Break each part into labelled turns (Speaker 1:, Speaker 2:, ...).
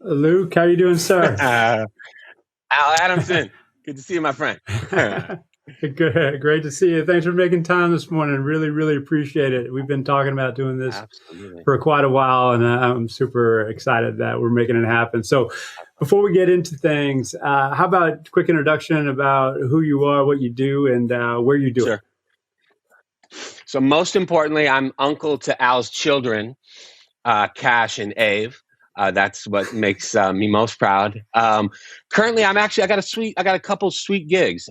Speaker 1: Luke, how you doing, sir?
Speaker 2: Al Adamsen, good to see you, my friend.
Speaker 1: Good, great to see you. Thanks for making time this morning. Really, really appreciate it. We've been talking about doing this
Speaker 2: Absolutely.
Speaker 1: for quite a while, and I'm super excited that we're making it happen. So, before we get into things, how about a quick introduction about who you are, what you do, and where you do it?
Speaker 2: So, most importantly, I'm uncle to Al's children, Cash and Ave. That's what makes me most proud. Currently, I got a couple sweet gigs.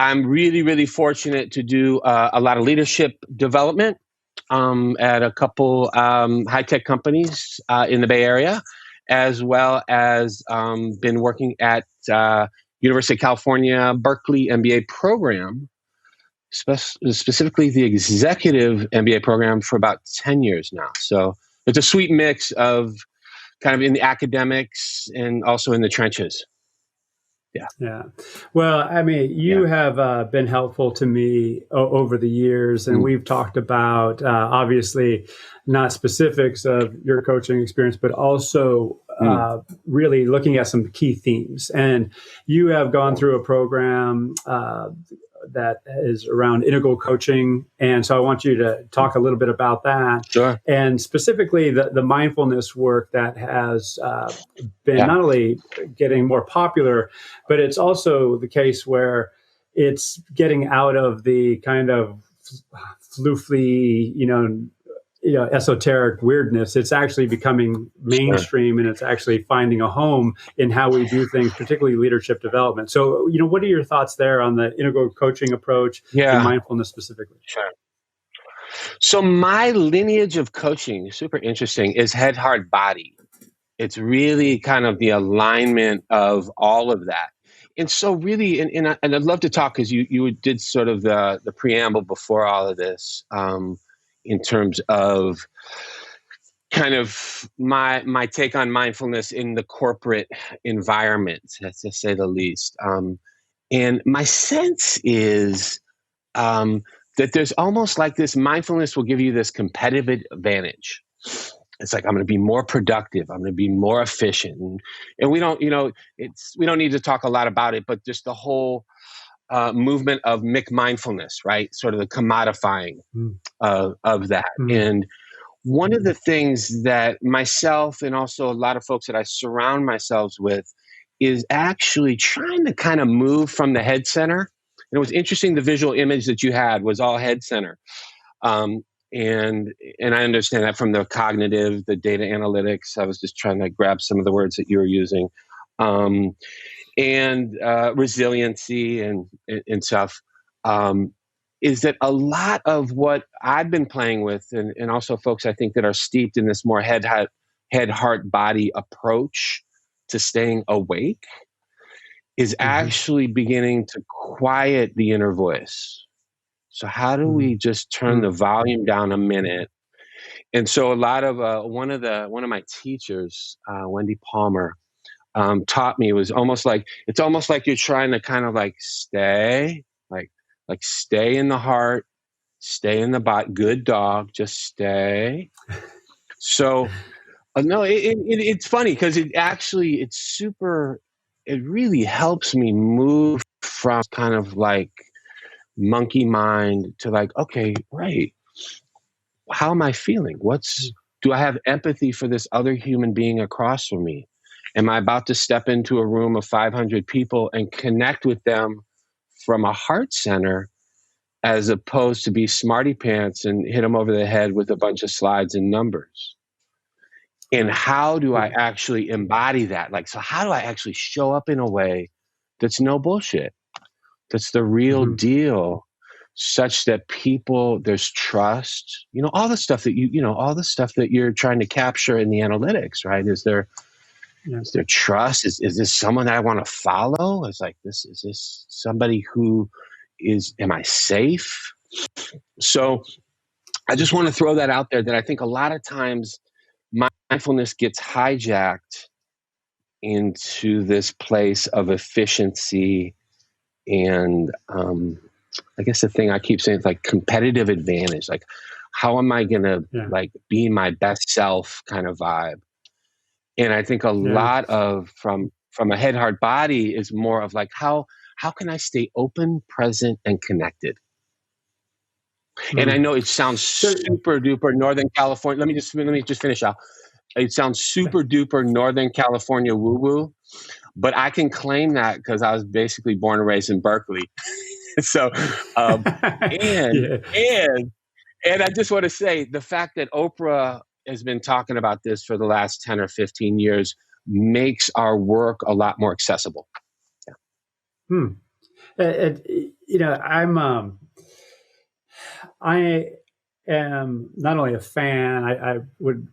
Speaker 2: I'm really, really fortunate to do a lot of leadership development at a couple high-tech companies in the Bay Area, as well as been working at University of California, Berkeley MBA program, specifically the executive MBA program for about 10 years now. So it's a sweet mix of kind of in the academics and also in the trenches.
Speaker 1: Yeah. Well, I mean, you have been helpful to me over the years, and we've talked about obviously not specifics of your coaching experience, but also really looking at some key themes. And you have gone through a program that is around integral coaching. And so I want you to talk a little bit about that.
Speaker 2: Sure.
Speaker 1: And specifically the mindfulness work that has been not only getting more popular, but it's also the case where it's getting out of the kind of floofy, esoteric weirdness. It's actually becoming mainstream, and it's actually finding a home in how we do things, particularly leadership development. So, what are your thoughts there on the integral coaching approach and mindfulness specifically?
Speaker 2: Sure. So my lineage of coaching, super interesting, is head, heart, body. It's really kind of the alignment of all of that. And so really, and I'd love to talk, because you did sort of the preamble before all of this, in terms of kind of my take on mindfulness in the corporate environment, to say the least. And my sense is that there's almost like this mindfulness will give you this competitive advantage. It's like, I'm going to be more productive. I'm going to be more efficient. And we don't, we don't need to talk a lot about it, but just the whole movement of mindfulness, right? Sort of the commodifying of that. And one of the things that myself and also a lot of folks that I surround myself with is actually trying to kind of move from the head center. And it was interesting, the visual image that you had was all head center. And I understand that from the cognitive, the data analytics. I was just trying to grab some of the words that you were using. And resiliency and stuff. Is that a lot of what I've been playing with, and also folks I think that are steeped in this more head, heart, body approach to staying awake, is actually beginning to quiet the inner voice. So how do we just turn the volume down a minute? And so a lot of one of my teachers, Wendy Palmer, taught me, was almost like, it's almost like you're trying to kind of like stay, like stay in the heart, stay in the body, good dog, just stay. So no, it's funny because it really helps me move from kind of like monkey mind to like, okay, right, how am I feeling? Do I have empathy for this other human being across from me? Am I about to step into a room of 500 people and connect with them from a heart center, as opposed to be smarty pants and hit them over the head with a bunch of slides and numbers? And how do I actually embody that? Like, so how do I actually show up in a way that's no bullshit, that's the real deal, such that there's trust, all the stuff that all the stuff that you're trying to capture in the analytics, right? Is there trust? Is this someone that I want to follow? Is this somebody who am I safe? So I just want to throw that out there, that I think a lot of times mindfulness gets hijacked into this place of efficiency and I guess the thing I keep saying is like competitive advantage. Like, how am I going to like be my best self kind of vibe? And I think a lot of from a head, heart, body is more of like, how can I stay open, present, and connected? And I know it sounds super duper Northern California. Let me just finish out. It sounds super duper Northern California woo woo, but I can claim that because I was basically born and raised in Berkeley. So, and I just want to say the fact that Oprah has been talking about this for the last 10 or 15 years makes our work a lot more accessible.
Speaker 1: Yeah. I am not only a fan, I would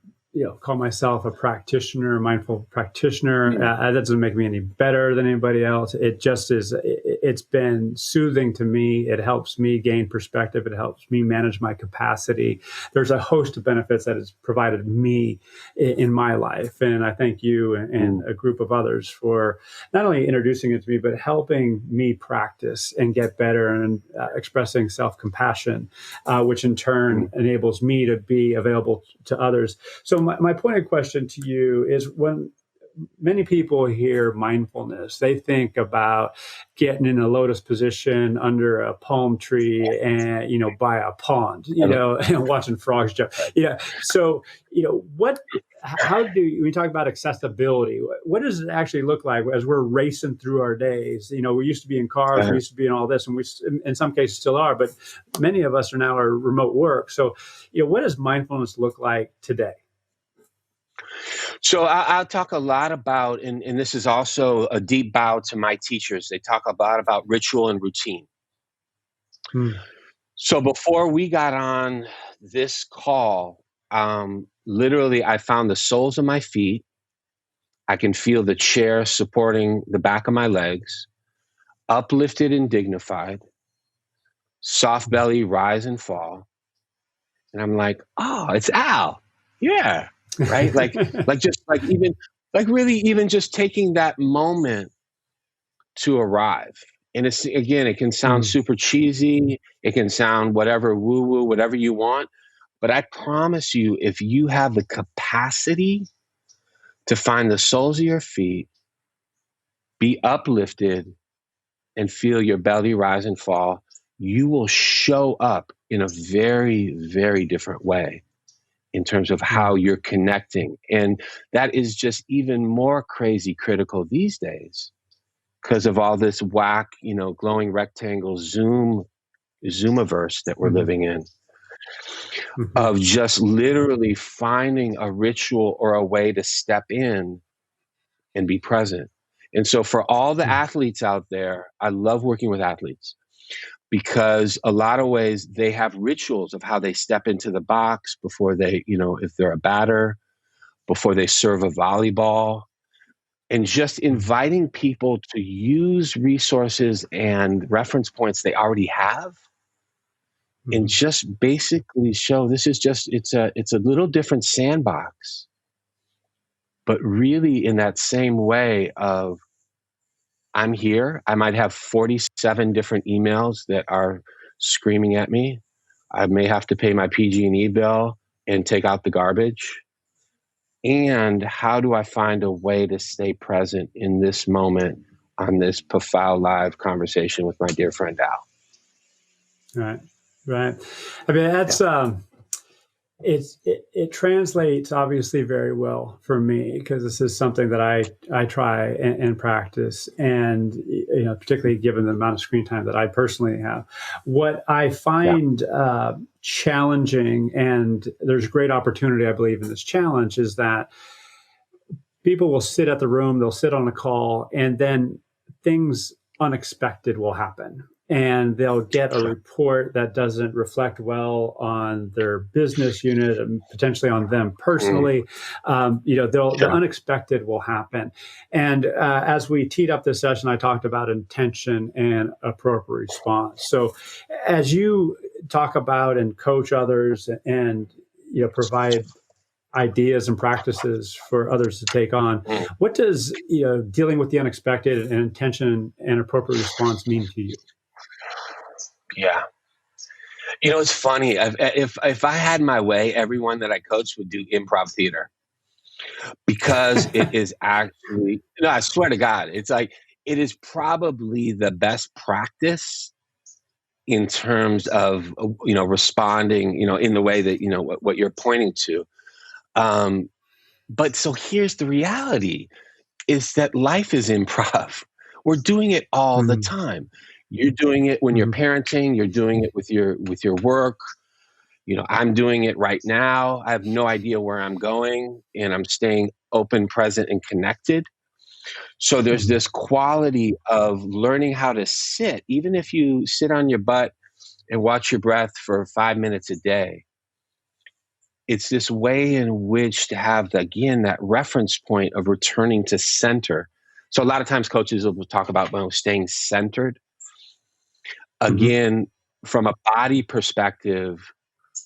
Speaker 1: call myself a practitioner, a mindful practitioner. That doesn't make me any better than anybody else. It just is, it's been soothing to me. It helps me gain perspective. It helps me manage my capacity. There's a host of benefits that it's provided me in my life. And I thank you and a group of others for not only introducing it to me, but helping me practice and get better and expressing self-compassion, which in turn enables me to be available to others. So my pointed question to you is, when many people hear mindfulness, they think about getting in a lotus position under a palm tree and, by a pond, and watching frogs jump. So, how do we talk about accessibility? What does it actually look like as we're racing through our days? We used to be in cars, we used to be in all this, and we, in some cases, still are, but many of us are now remote work. So, what does mindfulness look like today?
Speaker 2: So I'll talk a lot about, and this is also a deep bow to my teachers. They talk a lot about ritual and routine. So before we got on this call, literally I found the soles of my feet. I can feel the chair supporting the back of my legs, uplifted and dignified, soft belly rise and fall. And I'm like, oh, it's Al. Yeah. Right? Even just taking that moment to arrive. And it's, again, it can sound super cheesy. It can sound whatever, woo-woo, whatever you want. But I promise you, if you have the capacity to find the soles of your feet, be uplifted, and feel your belly rise and fall, you will show up in a very, very different way in terms of how you're connecting. And that is just even more crazy critical these days because of all this whack, glowing rectangle Zoomiverse that we're living in, of just literally finding a ritual or a way to step in and be present. And so for all the athletes out there, I love working with athletes, because a lot of ways they have rituals of how they step into the box before they, if they're a batter, before they serve a volleyball, and just inviting people to use resources and reference points they already have, and just basically show this is just, it's a little different sandbox, but really in that same way of, I'm here. I might have 47 different emails that are screaming at me. I may have to pay my PG&E bill and take out the garbage. And how do I find a way to stay present in this moment on this PAFOW live conversation with my dear friend Al?
Speaker 1: Right. I mean, that's it translates obviously very well for me, because this is something that I try and practice, and particularly given the amount of screen time that I personally have. What I find challenging, and there's great opportunity, I believe, in this challenge, is that people will sit at the room, they'll sit on a call, and then things unexpected will happen. And they'll get a report that doesn't reflect well on their business unit and potentially on them personally. The unexpected will happen. And as we teed up this session, I talked about intention and appropriate response. So as you talk about and coach others and provide ideas and practices for others to take on, what does dealing with the unexpected and intention and appropriate response mean to you?
Speaker 2: Yeah. It's funny. If I had my way, everyone that I coached would do improv theater. because it is actually, no, I swear to God, it's like, it is probably the best practice in terms of, responding, in the way that, what you're pointing to. But so here's the reality, is that life is improv. We're doing it all the time. You're doing it when you're parenting, you're doing it with your work. I'm doing it right now. I have no idea where I'm going, and I'm staying open, present, and connected. So there's this quality of learning how to sit, even if you sit on your butt and watch your breath for 5 minutes a day. It's this way in which to have, again, that reference point of returning to center. So a lot of times coaches will talk about staying centered. Again, from a body perspective,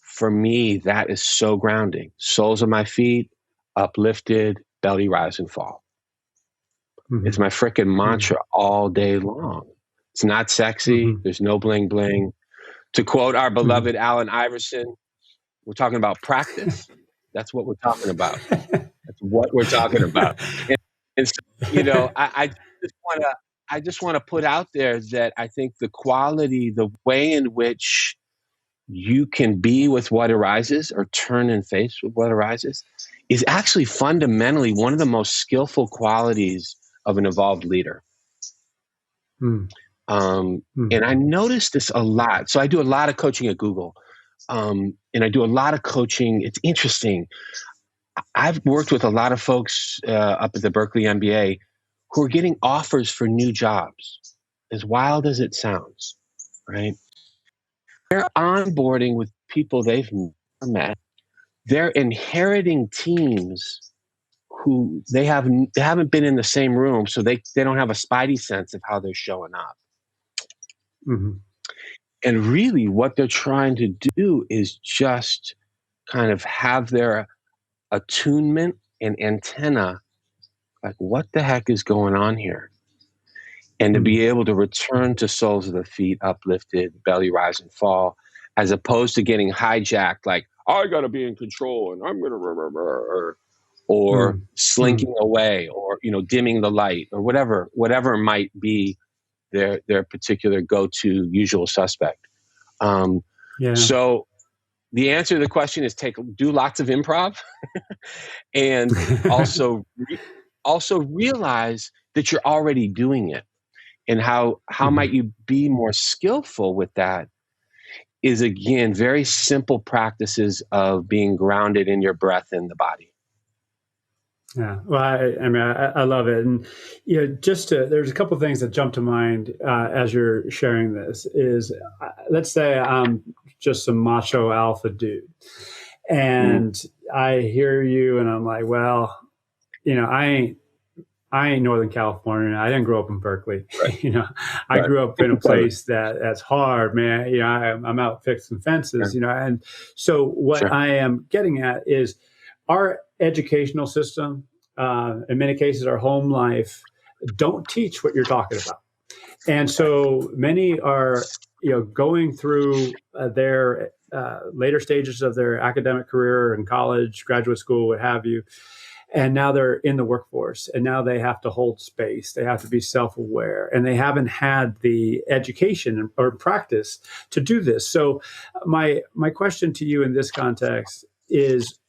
Speaker 2: for me, that is so grounding. Soles of my feet uplifted, belly rise and fall. It's my freaking mantra all day long. It's not sexy. There's no bling bling. To quote our beloved Allen Iverson, we're talking about practice. That's what we're talking about. That's what we're talking about. And so, I just want to put out there that I think the quality, the way in which you can be with what arises or turn and face with what arises is actually fundamentally one of the most skillful qualities of an evolved leader. And I noticed this a lot. So I do a lot of coaching at Google. And I do a lot of coaching. It's interesting. I've worked with a lot of folks up at the Berkeley MBA who are getting offers for new jobs, as wild as it sounds, right? They're onboarding with people they've never met. They're inheriting teams who they haven't been in the same room, so they don't have a spidey sense of how they're showing up. And really what they're trying to do is just kind of have their attunement and antenna, like, what the heck is going on here? And to be able to return to soles of the feet uplifted, belly rise and fall, as opposed to getting hijacked, like, I got to be in control and I'm going to, or slinking away, or, dimming the light, or whatever might be their particular go-to usual suspect. So the answer to the question is do lots of improv and also realize that you're already doing it. And how might you be more skillful with that is, again, very simple practices of being grounded in your breath and the body.
Speaker 1: Yeah, well, I love it. And, there's a couple of things that jump to mind as you're sharing this is, let's say I'm just some macho alpha dude. And I hear you and I'm like, well, I ain't Northern California. I didn't grow up in Berkeley.
Speaker 2: Right.
Speaker 1: I grew up in a place that's hard, man. I'm out fixing fences, and so what I am getting at is our educational system, in many cases, our home life, don't teach what you're talking about. And so many are, going through their later stages of their academic career in college, graduate school, what have you. And now they're in the workforce, and now they have to hold space. They have to be self-aware, and they haven't had the education or practice to do this. So my question to you in this context is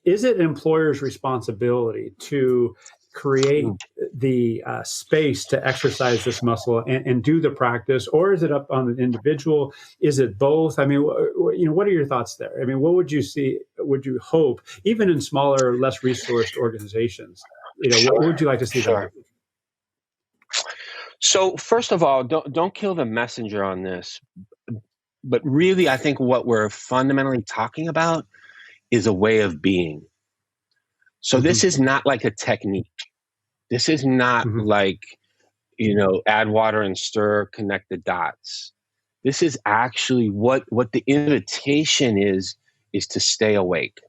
Speaker 1: it an employer's responsibility to create the space to exercise this muscle and do the practice, or is it up on the individual? Is it both? I mean, what are your thoughts there? I mean, what would you see? Would you hope, even in smaller, less resourced organizations, what would you like to see done?
Speaker 2: So first of all, don't kill the messenger on this, but really, I think what we're fundamentally talking about is a way of being. So this is not like a technique. This is not like, add water and stir, connect the dots. This is actually what the invitation is to stay awake.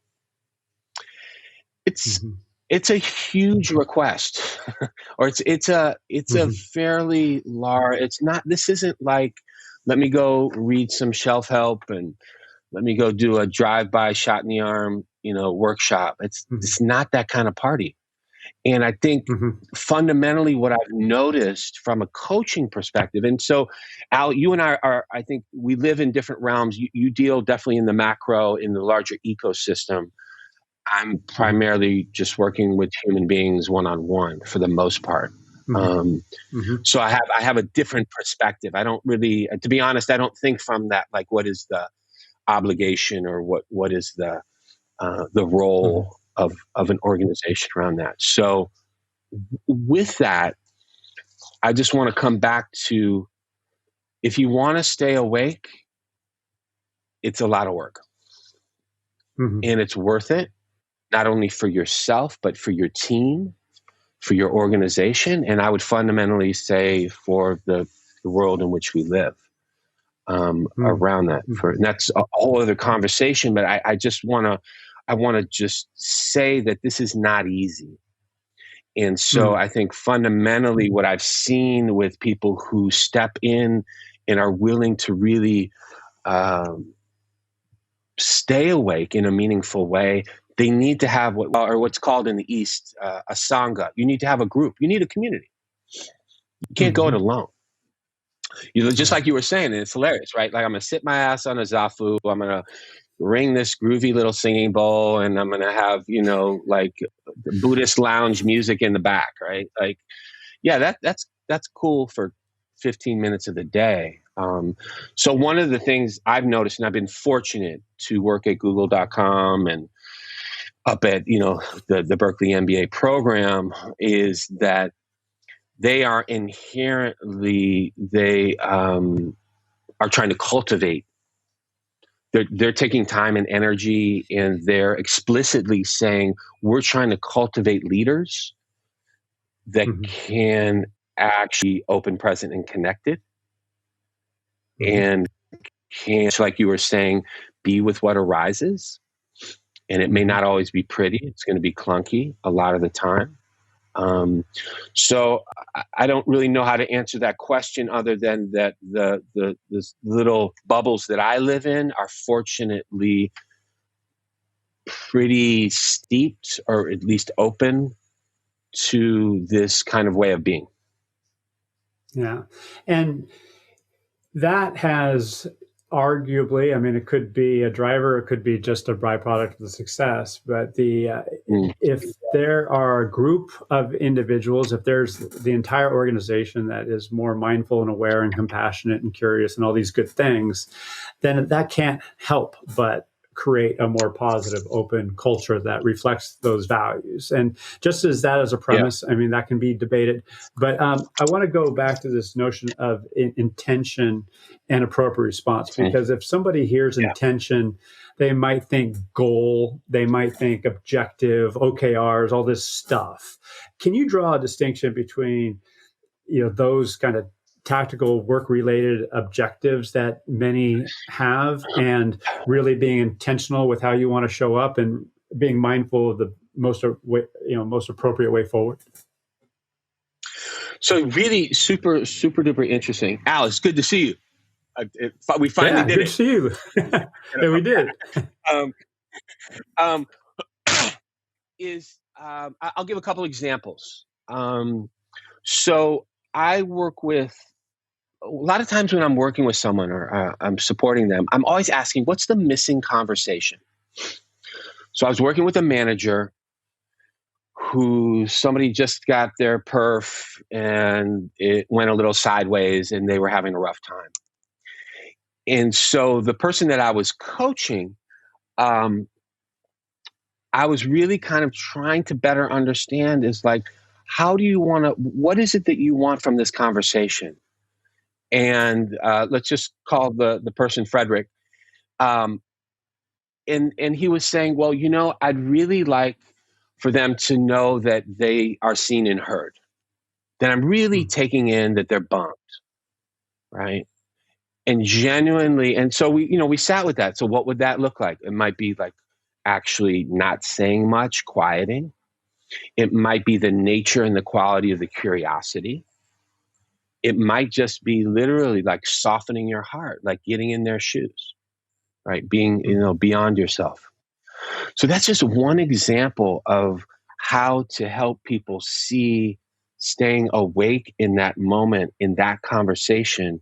Speaker 2: It's a huge request, or it's a fairly large. This isn't like, let me go read some shelf help and let me go do a drive-by shot in the arm, workshop. It's not that kind of party. And I think fundamentally what I've noticed from a coaching perspective, and so Al, you and I I think we live in different realms. You deal definitely in the macro, in the larger ecosystem. I'm primarily just working with human beings one-on-one for the most part. So I have a different perspective. I don't really, to be honest, I don't think from that, like, what is the obligation or what is the role of an organization around that. So with that, I just want to come back to, if you want to stay awake, it's a lot of work. And it's worth it, not only for yourself, but for your team, for your organization, and I would fundamentally say for the world in which we live around that. And that's a whole other conversation, but I want to just say that this is not easy. And so I think fundamentally what I've seen with people who step in and are willing to really stay awake in a meaningful way, they need to have what's called in the East a sangha. You need to have a group. You need a community. You can't go it alone. Just like you were saying, and it's hilarious, right? Like, I'm going to sit my ass on a zafu. I'm going to ring this groovy little singing bowl, and I'm going to have, like Buddhist lounge music in the back, right? Like, yeah, that's cool for 15 minutes of the day. So one of the things I've noticed, and I've been fortunate to work at google.com and up at, the Berkeley MBA program, is that they are inherently, are trying to cultivate. They're taking time and energy, and they're explicitly saying, we're trying to cultivate leaders that can actually open, present, and connected, and can, like you were saying, be with what arises. And it may not always be pretty. It's going to be clunky a lot of the time. So I don't really know how to answer that question, other than that the little bubbles that I live in are fortunately pretty steeped, or at least open to this kind of way of being.
Speaker 1: Yeah. And that has arguably, I mean, it could be a driver, it could be just a byproduct of the success, but if there are a group of individuals, if there's the entire organization that is more mindful and aware and compassionate and curious and all these good things, then that can't help but create a more positive, open culture that reflects those values. And just as that as a premise, I mean, that can be debated. But I want to go back to this notion of intention and appropriate response, because if somebody hears intention, they might think goal, they might think objective, OKRs, all this stuff. Can you draw a distinction between, those kind of tactical work-related objectives that many have, and really being intentional with how you want to show up and being mindful of the most appropriate way forward?
Speaker 2: So really super, super duper interesting. Al, it's good to see you. We finally did it.
Speaker 1: Good to see you. Yeah, we did.
Speaker 2: I'll give a couple examples. So I work with, a lot of times when I'm working with someone or I'm supporting them, I'm always asking, what's the missing conversation? So I was working with a manager who somebody just got their perf and it went a little sideways and they were having a rough time. And so the person that I was coaching, I was really kind of trying to better understand is like, what is it that you want from this conversation? And let's just call the person Frederick. And he was saying, well, I'd really like for them to know that they are seen and heard, that I'm really taking in that they're bummed, right? And genuinely, and so we sat with that. So what would that look like? It might be like actually not saying much, quieting. It might be the nature and the quality of the curiosity. It might just be literally like softening your heart, like getting in their shoes. right? Being, beyond yourself. So that's just one example of how to help people see staying awake in that moment, in that conversation.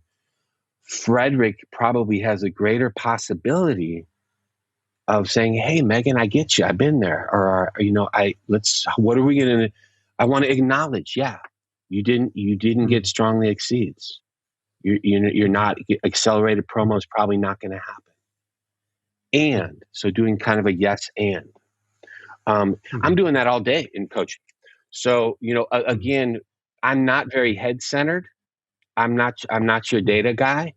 Speaker 2: Frederick probably has a greater possibility of saying, "Hey, Megan, I get you. I've been there." Or, what are we going to, I want to acknowledge, yeah, you didn't get strongly exceeds. You're not, accelerated promo is probably not going to happen. And so doing kind of a yes and. I'm doing that all day in coaching. So, again, I'm not very head centered. I'm not your data guy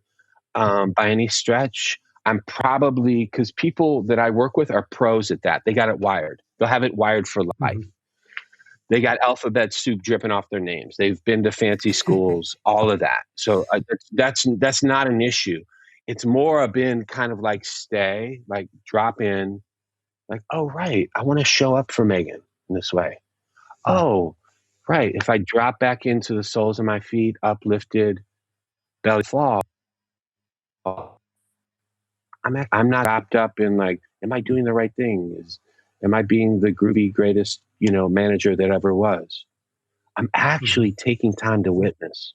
Speaker 2: by any stretch. I'm probably, because people that I work with are pros at that. They got it wired. They'll have it wired for life. They got alphabet soup dripping off their names. They've been to fancy schools, all of that. So that's not an issue. It's more been kind of like stay, like drop in, like, oh, right, I want to show up for Megan in this way. Oh, right, if I drop back into the soles of my feet, uplifted, belly fall, I'm not wrapped up in like, am I doing the right thing? Am I being the groovy greatest, manager that ever was? I'm actually taking time to witness.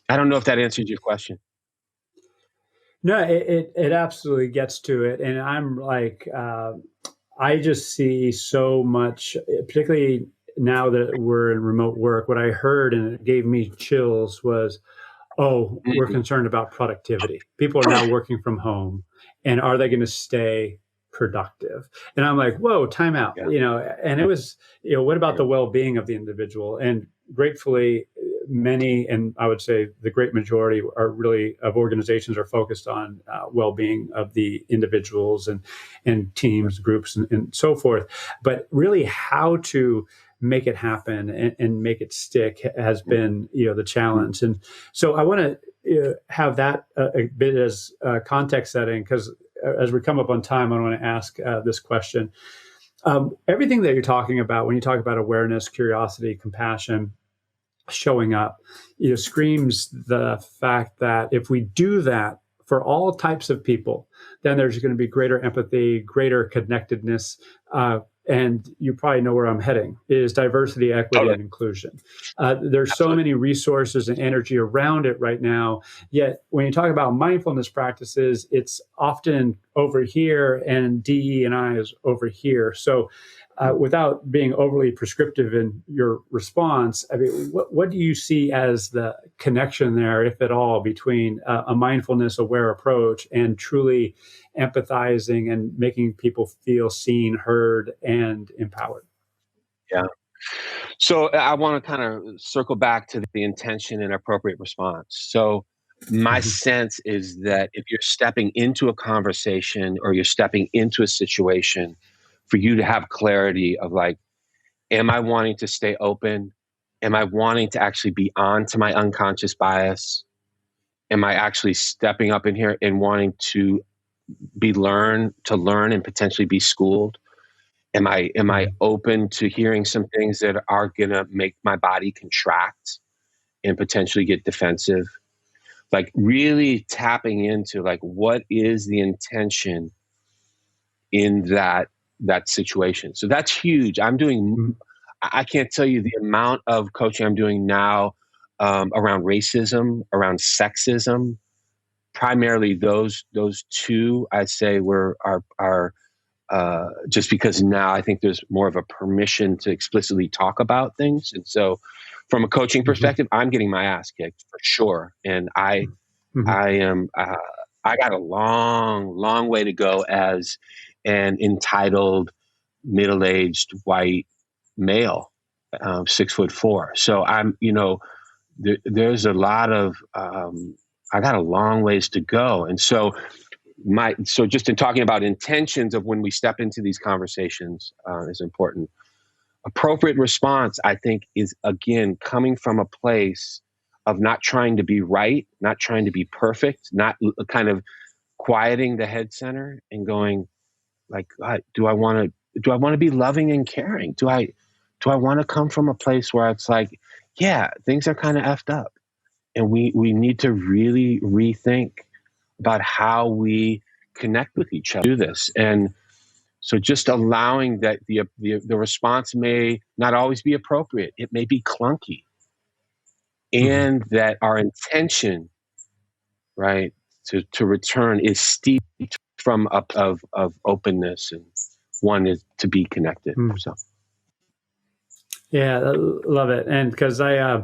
Speaker 2: I don't know if that answered your question.
Speaker 1: No, it absolutely gets to it. And I'm like, I just see so much, particularly now that we're in remote work. What I heard, and it gave me chills, was, oh, we're concerned about productivity. People are now working from home, and are they going to stay productive? And I'm like, whoa, time out. And it was, what about the well-being of the individual? And gratefully, many, and I would say the great majority of organizations are focused on well-being of the individuals and teams, groups, and so forth. But really, how to make it happen and make it stick has been, the challenge. And so I want to have that a bit as context setting, because as we come up on time, I want to ask this question. Everything that you're talking about, when you talk about awareness, curiosity, compassion, showing up, screams the fact that if we do that for all types of people, then there's going to be greater empathy, greater connectedness, and you probably know where I'm heading, is diversity, equity, and inclusion. There's so many resources and energy around it right now, yet when you talk about mindfulness practices, it's often over here and DE&I is over here. So without being overly prescriptive in your response, I mean, what do you see as the connection there, if at all, between a mindfulness aware approach and truly empathizing and making people feel seen, heard, and empowered?
Speaker 2: Yeah. So I want to kind of circle back to the intention and appropriate response. So my sense is that if you're stepping into a conversation or you're stepping into a situation, for you to have clarity of like, am I wanting to stay open? Am I wanting to actually be on to my unconscious bias? Am I actually stepping up in here and wanting to learn and potentially be schooled? Am I open to hearing some things that are gonna make my body contract and potentially get defensive? Like really tapping into like, what is the intention in that situation? So that's huge. I can't tell you the amount of coaching I'm doing now around racism, around sexism. Primarily those two, I'd say, are just because now I think there's more of a permission to explicitly talk about things. And so from a coaching perspective, I'm getting my ass kicked for sure. And I got a long way to go as an entitled, middle-aged white male, 6'4". So I'm, there's a lot of, I got a long ways to go. And so just in talking about intentions of when we step into these conversations is important. Appropriate response, I think, is again coming from a place of not trying to be right, not trying to be perfect, not kind of quieting the head center and going like, do I want to be loving and caring? Do I want to come from a place where it's like, yeah, things are kind of effed up, and we need to really rethink about how we connect with each other, do this. And so just allowing that the response may not always be appropriate. It may be clunky. And that our intention, right, to return is steeped from of openness, and one is to be connected. So
Speaker 1: yeah, I love it. And because I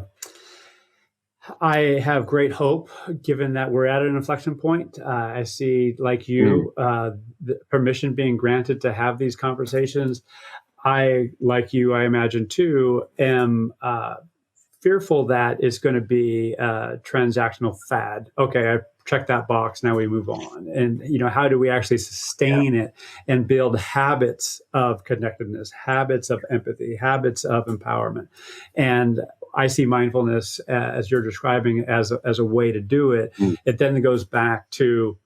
Speaker 1: have great hope, given that we're at an inflection point. I see, like you, the permission being granted to have these conversations. I, like you, I imagine too, am fearful that it's going to be a transactional fad. Okay, I checked that box. Now we move on. And how do we actually sustain it and build habits of connectedness, habits of empathy, habits of empowerment? And I see mindfulness, as you're describing, as a way to do it. It then goes back to,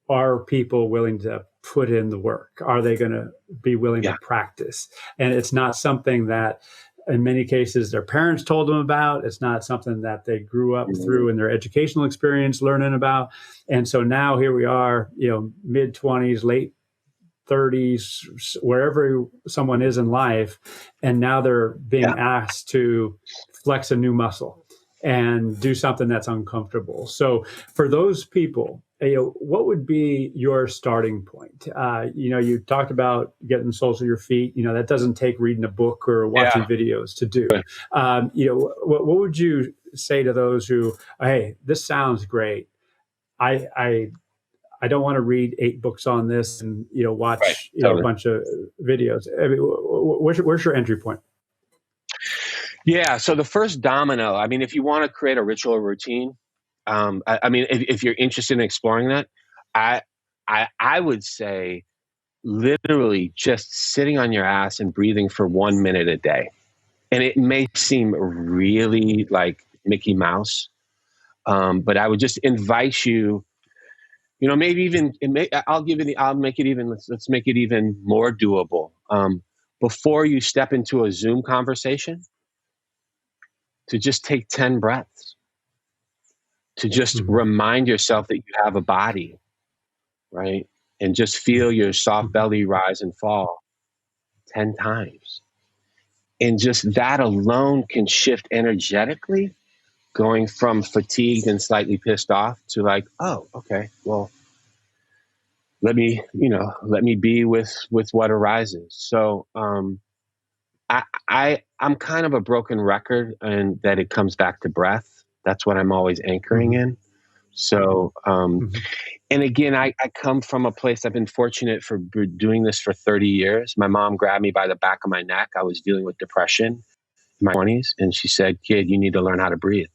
Speaker 1: are people willing to put in the work? Are they going to be willing to practice? And it's not something that, in many cases, their parents told them about. It's not something that they grew up through in their educational experience learning about. And so now here we are, mid-20s, late 30s, wherever someone is in life, and now they're being asked to flex a new muscle and do something that's uncomfortable. So for those people, what would be your starting point? You talked about getting the soles of your feet. That doesn't take reading a book or watching videos to do. What would you say to those who, hey, this sounds great. I don't want to read 8 books on this and watch a bunch of videos. I mean, where's your entry point?
Speaker 2: Yeah. So the first domino, I mean, if you want to create a ritual or routine, I mean, if you're interested in exploring that, I would say literally just sitting on your ass and breathing for 1 minute a day. And it may seem really like Mickey Mouse, but I would just invite you, maybe even I'll make it even, let's make it even more doable. Before you step into a Zoom conversation, to just take 10 breaths, to just remind yourself that you have a body, right? And just feel your soft belly rise and fall 10 times. And just that alone can shift energetically, going from fatigued and slightly pissed off to like, oh, okay, well, let me be with what arises. So I'm kind of a broken record, and that it comes back to breath. That's what I'm always anchoring in. So, and again, I come from a place, I've been fortunate for doing this for 30 years. My mom grabbed me by the back of my neck. I was dealing with depression in my 20s. And she said, kid, you need to learn how to breathe.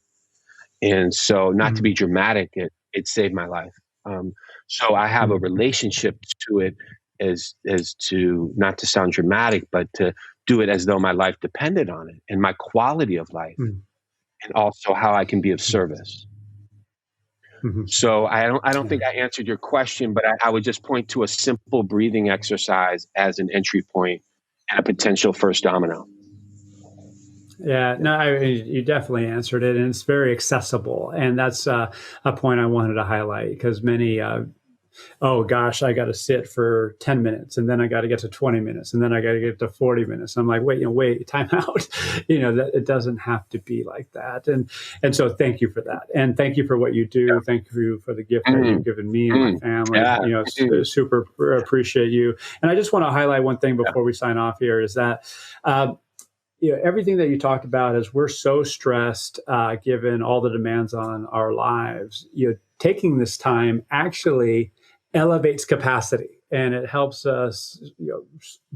Speaker 2: And so, not to be dramatic, it saved my life. So I have a relationship to it as to, not to sound dramatic, but to do it as though my life depended on it, and my quality of life, and also how I can be of service. So I don't think I answered your question, but I would just point to a simple breathing exercise as an entry point and a potential first domino.
Speaker 1: Yeah, no, you definitely answered it, and it's very accessible. And that's a point I wanted to highlight, because many, oh gosh, I got to sit for 10 minutes, and then I got to get to 20 minutes, and then I got to get to 40 minutes. I'm like, wait, time out. That it doesn't have to be like that. And so thank you for that. And thank you for what you do. Thank you for the gift that you've given me and my family. Super appreciate you. And I just want to highlight one thing before we sign off here, is that, everything that you talked about, is we're so stressed, given all the demands on our lives. Taking this time actually elevates capacity, and it helps us,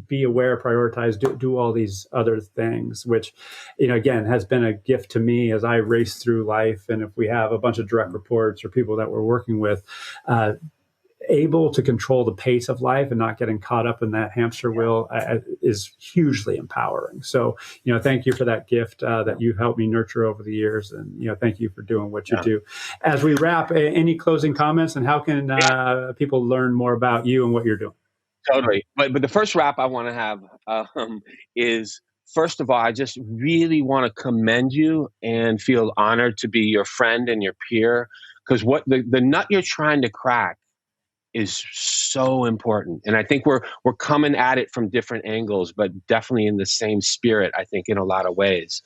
Speaker 1: be aware, prioritize, do all these other things, which, again, has been a gift to me as I race through life. And if we have a bunch of direct reports or people that we're working with, able to control the pace of life and not getting caught up in that hamster wheel is hugely empowering. So, thank you for that gift that you've helped me nurture over the years. And, thank you for doing what you do. As we wrap, any closing comments, and how can people learn more about you and what you're doing?
Speaker 2: Totally. But the first wrap I want to have is, first of all, I just really want to commend you and feel honored to be your friend and your peer, because what the nut you're trying to crack is so important. And I think we're coming at it from different angles, but definitely in the same spirit, I think, in a lot of ways.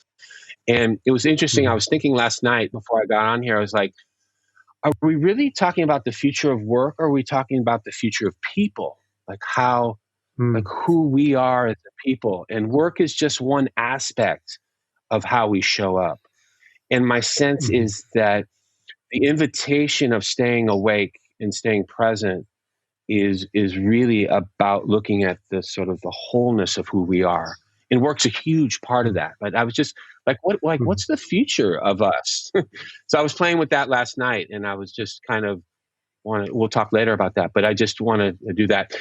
Speaker 2: And it was interesting. I was thinking last night before I got on here, I was like, are we really talking about the future of work, or are we talking about the future of people? Like how, like who we are as a people. And work is just one aspect of how we show up. And my sense is that the invitation of staying awake and staying present is really about looking at the sort of the wholeness of who we are. And work's a huge part of that. But I was just like, what's the future of us? So I was playing with that last night, and I was just kind of we'll talk later about that, but I just want to do that.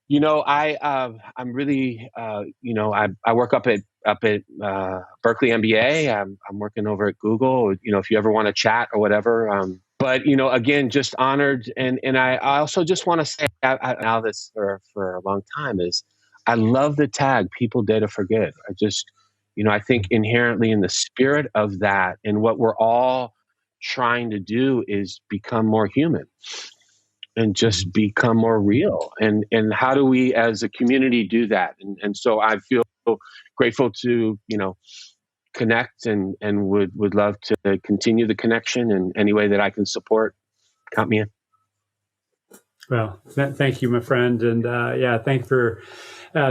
Speaker 2: You know, I'm really, you know, I work up at Berkeley MBA. I'm working over at Google. You know, if you ever want to chat or whatever. But you know, again, just honored, and I also just want to say, now this for a long time is, I love the tag "People Dare to Forgive." I just, you know, I think inherently in the spirit of that, and what we're all trying to do is become more human and just become more real. And how do we as a community do that? And so I feel grateful to, you know, connect and would love to continue the connection in any way that I can support. Count me in.
Speaker 1: Well, thank you, my friend. And yeah, thank you for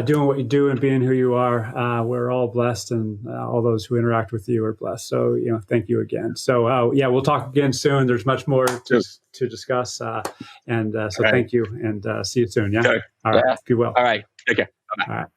Speaker 1: doing what you do and being who you are. We're all blessed, and all those who interact with you are blessed. So, you know, thank you again. So, yeah, we'll talk again soon. There's much more to discuss. So thank you, and see you soon. Yeah.
Speaker 2: Sure.
Speaker 1: All right.
Speaker 2: Yeah.
Speaker 1: Be well.
Speaker 2: All right. Take care. Bye-bye.
Speaker 1: All right.